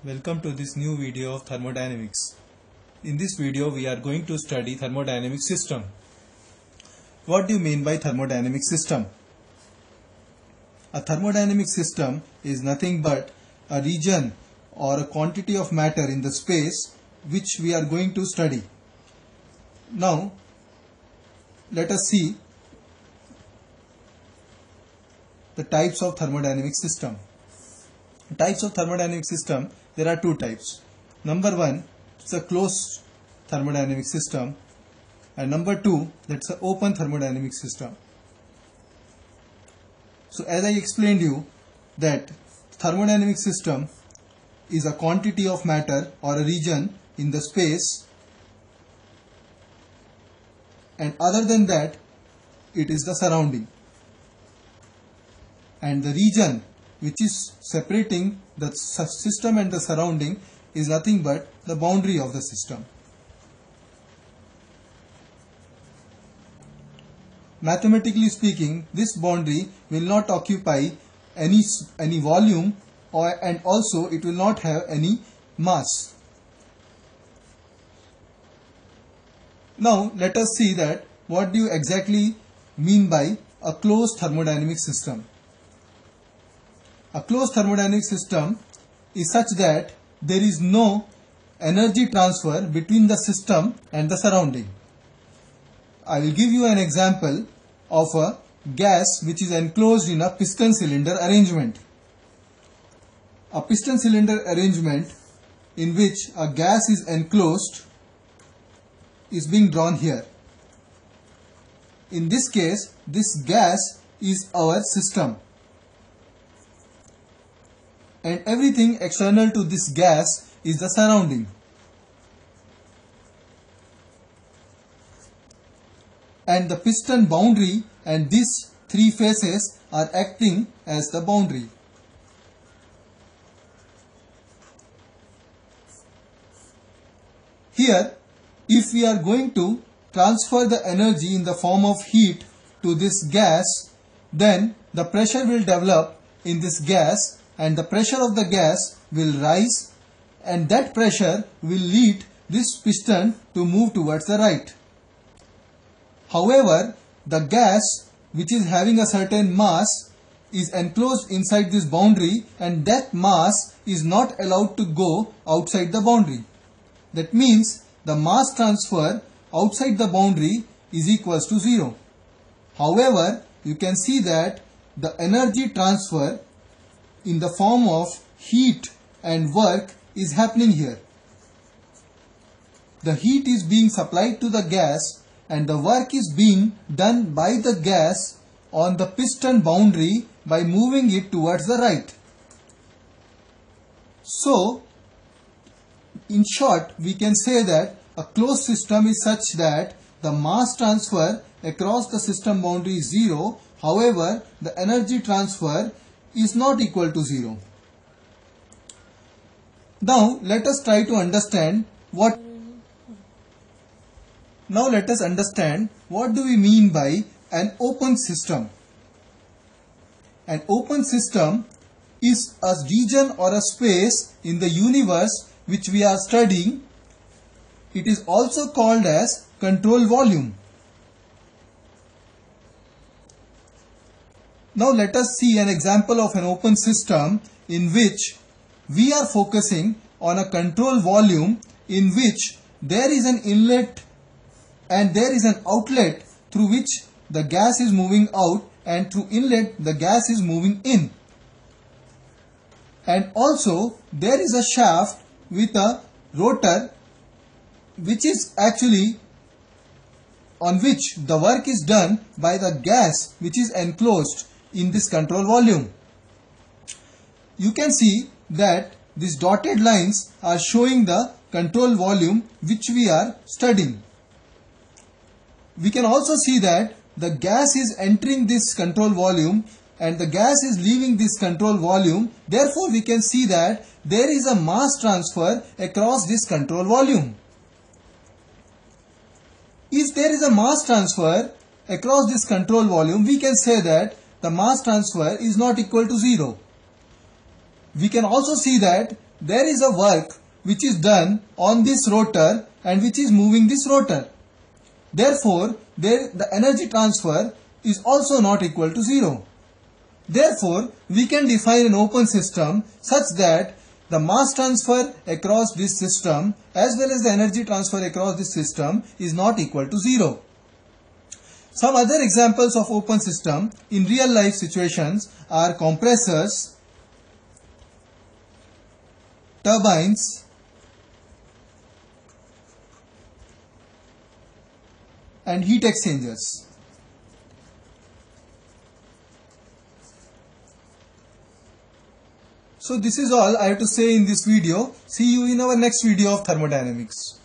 Welcome to this new video of thermodynamics. In this video we are going to study thermodynamic system. What do you mean by thermodynamic system? A thermodynamic system is nothing but a region or a quantity of matter in the space which we are going to study. Now let us see the types of thermodynamic system. Types of thermodynamic system, there are two types. Number one, it's a closed thermodynamic system, and number two, that's an open thermodynamic system. So as I explained you that thermodynamic system is a quantity of matter or a region in the space, and other than that it is the surrounding, and the region which is separating the system and the surrounding is nothing but the boundary of the system. Mathematically speaking, this boundary will not occupy any volume, and also it will not have any mass. Now let us see that what do you exactly mean by a closed thermodynamic system. A closed thermodynamic system is such that there is no energy transfer between the system and the surrounding. I will give you an example of a gas which is enclosed in a piston cylinder arrangement. A piston cylinder arrangement in which a gas is enclosed is being drawn here. In this case, this gas is our system, and everything external to this gas is the surrounding. And the piston boundary and these three faces are acting as the boundary. Here, if we are going to transfer the energy in the form of heat to this gas, then the pressure will develop in this gas, and the pressure of the gas will rise, and that pressure will lead this piston to move towards the right. However, the gas which is having a certain mass is enclosed inside this boundary, and that mass is not allowed to go outside the boundary. That means the mass transfer outside the boundary is equals to 0. However, you can see that the energy transfer in the form of heat and work is happening here. The heat is being supplied to the gas, and the work is being done by the gas on the piston boundary by moving it towards the right. So, in short, we can say that a closed system is such that the mass transfer across the system boundary is 0. However, the energy transfer is not equal to 0. Now let us try to understand what do we mean by an open system. An open system is a region or a space in the universe which we are studying. It is also called as control volume. Now let us see an example of an open system in which we are focusing on a control volume in which there is an inlet and there is an outlet through which the gas is moving out, and through inlet the gas is moving in. And also there is a shaft with a rotor which is actually on which the work is done by the gas which is enclosed in this control volume. You can see that these dotted lines are showing the control volume which we are studying. We can also see that the gas is entering this control volume and the gas is leaving this control volume. Therefore, we can see that there is a mass transfer across this control volume. If there is a mass transfer across this control volume, we can say that the mass transfer is not equal to 0. we can also see that there is a work which is done on this rotor and which is moving this rotor. Therefore, the energy transfer is also not equal to 0. Therefore, we can define an open system such that the mass transfer across this system as well as the energy transfer across this system is not equal to 0. Some other examples of open system in real life situations are compressors, turbines, and heat exchangers. So this is all I have to say in this video. See you in our next video of thermodynamics.